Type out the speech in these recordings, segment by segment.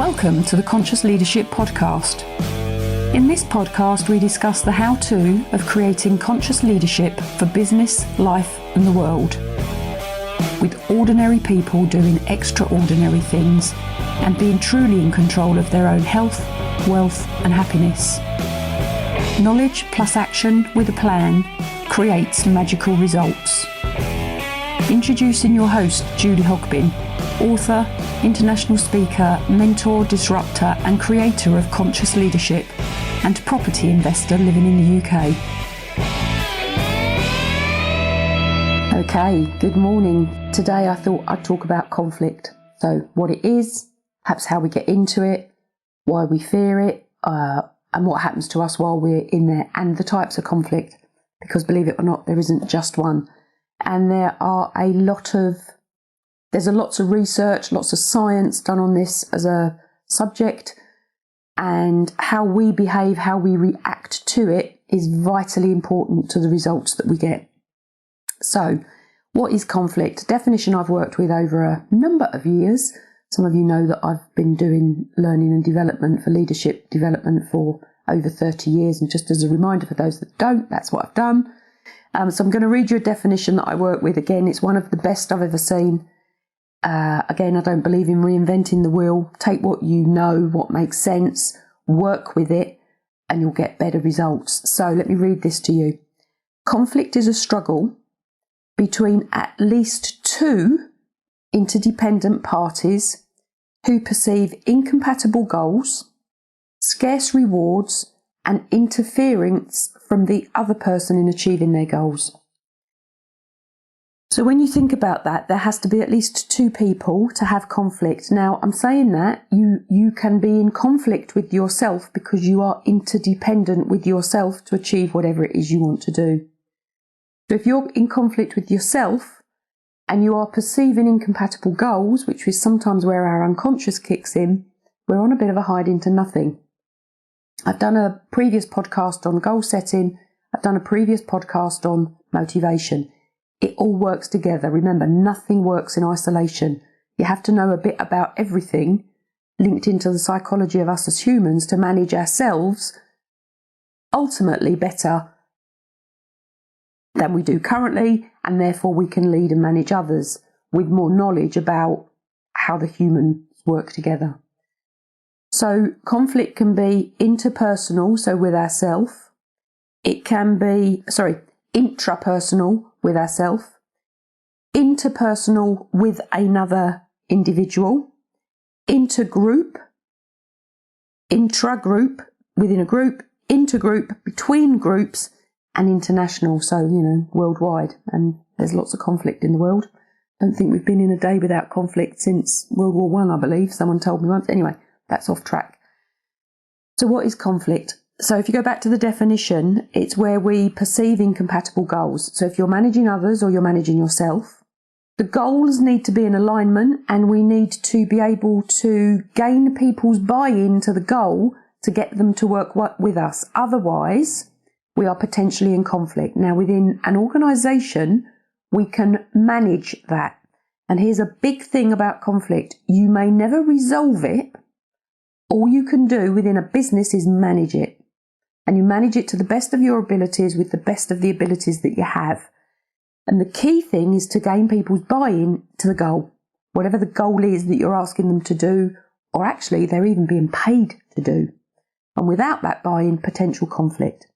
Welcome to the Conscious Leadership Podcast. In this podcast, we discuss the how-to of creating conscious leadership for business, life, and the world. With ordinary people doing extraordinary things and being truly in control of their own health, wealth, and happiness. Knowledge plus action with a plan creates magical results. Introducing your host, Julie Hogbin, author, international speaker, mentor, disruptor, and creator of conscious leadership, and property investor living in the UK. Okay, good morning. Today I thought I'd talk about conflict. So what it is, perhaps how we get into it, why we fear it, and what happens to us while we're in there, and the types of conflict. Because believe it or not, there isn't just one. And there's lots of research, lots of science done on this as a subject, and how we behave, how we react to it is vitally important to the results that we get. So, what is conflict? Definition I've worked with over a number of years. Some of you know that I've been doing learning and development for leadership development for over 30 years, and just as a reminder for those that don't, that's what I've done. So I'm going to read you a definition that I work with. Again, it's one of the best I've ever seen. Again, I don't believe in reinventing the wheel. Take what you know, what makes sense, work with it, and you'll get better results. So let me read this to you. Conflict is a struggle between at least two interdependent parties who perceive incompatible goals, scarce rewards, and interference from the other person in achieving their goals. So when you think about that, there has to be at least two people to have conflict. Now, I'm saying that you can be in conflict with yourself because you are interdependent with yourself to achieve whatever it is you want to do. So if you're in conflict with yourself and you are perceiving incompatible goals, which is sometimes where our unconscious kicks in, we're on a bit of a hide into nothing. I've done a previous podcast on goal setting. I've done a previous podcast on motivation. It all works together. Remember, nothing works in isolation. You have to know a bit about everything linked into the psychology of us as humans to manage ourselves ultimately better than we do currently, and therefore we can lead and manage others with more knowledge about how the humans work together. So conflict can be interpersonal, so with ourselves. It can be, intrapersonal with ourselves, interpersonal with another individual, intergroup, intragroup within a group, intergroup between groups, and international, so, worldwide. And there's lots of conflict in the world. I don't think we've been in a day without conflict since World War I believe. Someone told me once. Anyway, that's off track. So what is conflict? So if you go back to the definition, it's where we perceive incompatible goals. So if you're managing others or you're managing yourself, the goals need to be in alignment, and we need to be able to gain people's buy-in to the goal to get them to work with us. Otherwise, we are potentially in conflict. Now, within an organisation, we can manage that. And here's a big thing about conflict. You may never resolve it. All you can do within a business is manage it. And you manage it to the best of your abilities with the best of the abilities that you have. And the key thing is to gain people's buy-in to the goal, whatever the goal is that you're asking them to do, or actually they're even being paid to do. And without that buy-in, potential conflict.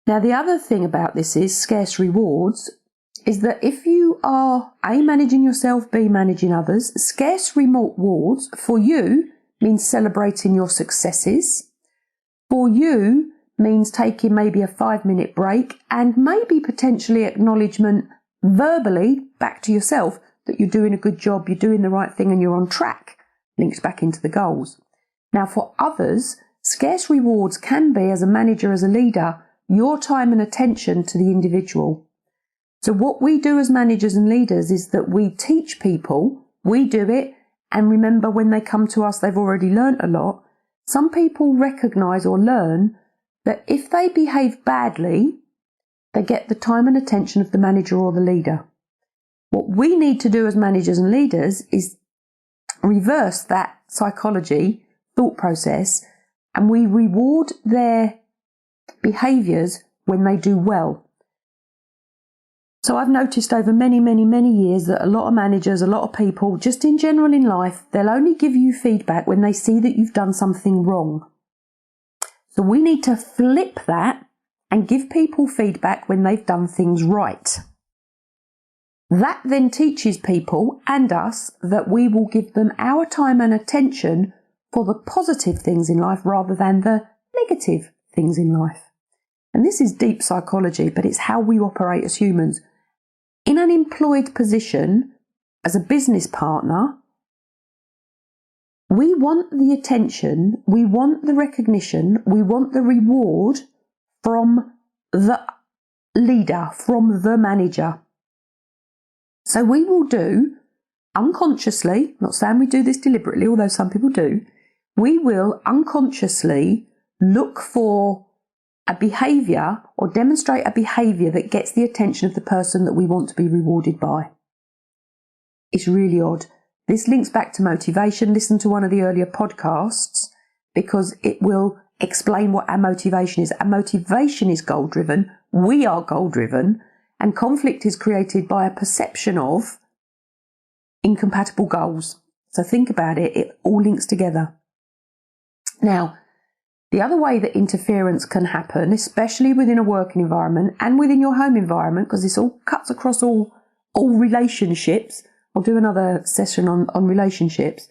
Now, the other thing about this is scarce rewards, is that if you are A, managing yourself, B, managing others, scarce rewards for you means celebrating your successes. For you means taking maybe a 5-minute break and maybe potentially acknowledgement verbally back to yourself that you're doing a good job, you're doing the right thing, and you're on track, links back into the goals. Now, for others, scarce rewards can be, as a manager, as a leader, your time and attention to the individual. So what we do as managers and leaders is that we teach people, we do it, and remember when they come to us, they've already learnt a lot. Some people recognise or learn that if they behave badly, they get the time and attention of the manager or the leader. What we need to do as managers and leaders is reverse that psychology, thought process, and we reward their behaviours when they do well. So I've noticed over many, many, many years that a lot of managers, a lot of people, just in general in life, they'll only give you feedback when they see that you've done something wrong. So we need to flip that and give people feedback when they've done things right. That then teaches people and us that we will give them our time and attention for the positive things in life rather than the negative things in life. And this is deep psychology, but it's how we operate as humans. In an employed position, as a business partner, we want the attention, we want the recognition, we want the reward from the leader, from the manager. So we will do, unconsciously, not saying we do this deliberately, although some people do, we will unconsciously look for a behaviour or demonstrate a behaviour that gets the attention of the person that we want to be rewarded by. It's really odd. This links back to motivation. Listen to one of the earlier podcasts because it will explain what our motivation is. Our motivation is goal-driven. We are goal-driven. And conflict is created by a perception of incompatible goals. So think about it. It all links together. Now, the other way that interference can happen, especially within a working environment and within your home environment, because this all cuts across all relationships. I'll do another session on relationships.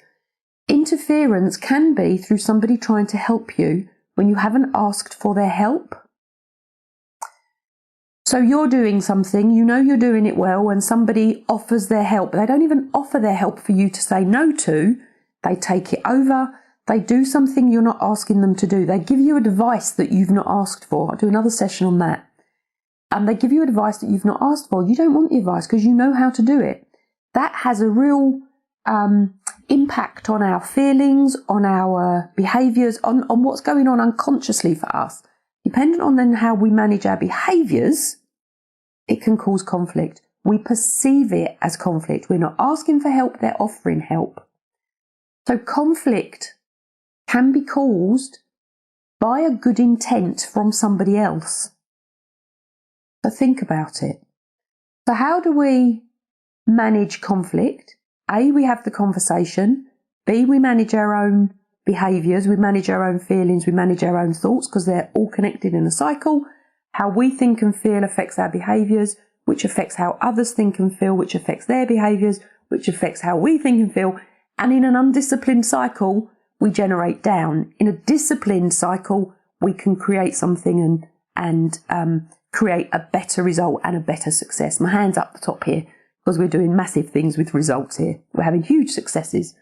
Interference can be through somebody trying to help you when you haven't asked for their help. So you're doing something, you know you're doing it well, and somebody offers their help. They don't even offer their help for you to say no to. They take it over. They do something you're not asking them to do. They give you advice that you've not asked for. I'll do another session on that. And they give you advice that you've not asked for. You don't want the advice because you know how to do it. That has a real impact on our feelings, on our behaviours, on what's going on unconsciously for us. Depending on then how we manage our behaviours, it can cause conflict. We perceive it as conflict. We're not asking for help, they're offering help. So conflict can be caused by a good intent from somebody else. So think about it. So how do we manage conflict? A, we have the conversation. B, we manage our own behaviours, we manage our own feelings, we manage our own thoughts because they're all connected in a cycle. How we think and feel affects our behaviours, which affects how others think and feel, which affects their behaviours, which affects how we think and feel. And in an undisciplined cycle, we generate down. In a disciplined cycle, we can create something and create a better result and a better success. My hand's up the top here because we're doing massive things with results here. We're having huge successes.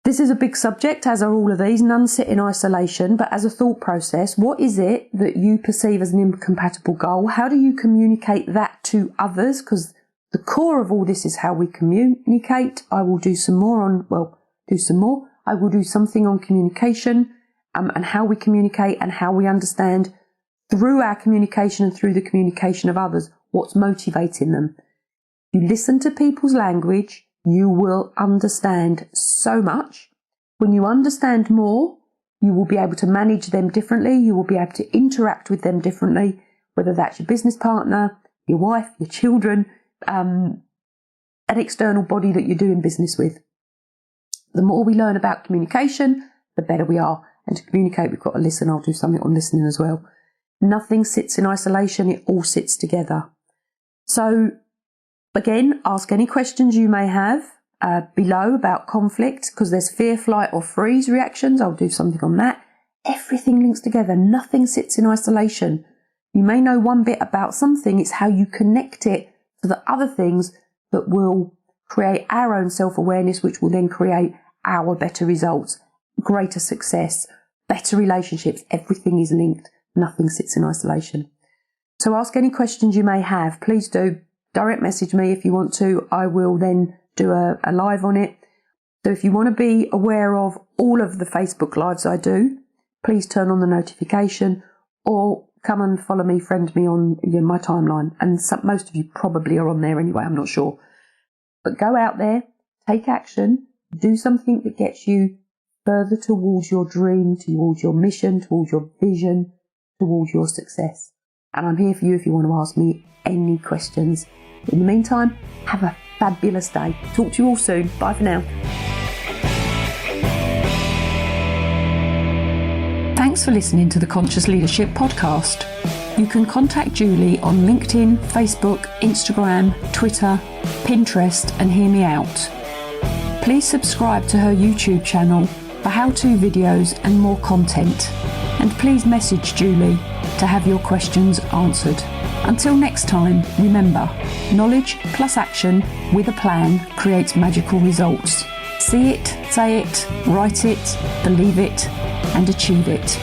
This is a big subject, as are all of these. None sit in isolation, but as a thought process, what is it that you perceive as an incompatible goal? How do you communicate that to others? Because the core of all this is how we communicate. I will do some more on, I will do something on communication and how we communicate and how we understand through our communication and through the communication of others what's motivating them. You listen to people's language, you will understand so much. When you understand more, you will be able to manage them differently. You will be able to interact with them differently, whether that's your business partner, your wife, your children, an external body that you're doing business with. The more we learn about communication, the better we are. And to communicate, we've got to listen. I'll do something on listening as well. Nothing sits in isolation. It all sits together. So again, ask any questions you may have below about conflict, because there's fear, flight or freeze reactions. I'll do something on that. Everything links together. Nothing sits in isolation. You may know one bit about something. It's how you connect it to the other things that will create our own self-awareness, which will then create our better results, greater success, better relationships. Everything is linked. Nothing sits in isolation. So ask any questions you may have. Please do. Direct message me if you want to. I will then do a live on it. So if you want to be aware of all of the Facebook lives I do, please turn on the notification or come and follow me, friend me on my timeline. And most of you probably are on there anyway, I'm not sure. But go out there, take action, do something that gets you further towards your dream, towards your mission, towards your vision, towards your success. And I'm here for you if you want to ask me any questions. In the meantime, have a fabulous day. Talk to you all soon. Bye for now. Thanks for listening to the Conscious Leadership Podcast. You can contact Julie on LinkedIn, Facebook, Instagram, Twitter, Pinterest, and hear me out. Please subscribe to her YouTube channel for how-to videos and more content. And please message Julie to have your questions answered. Until next time, remember, knowledge plus action with a plan creates magical results. See it, say it, write it, believe it, and achieve it.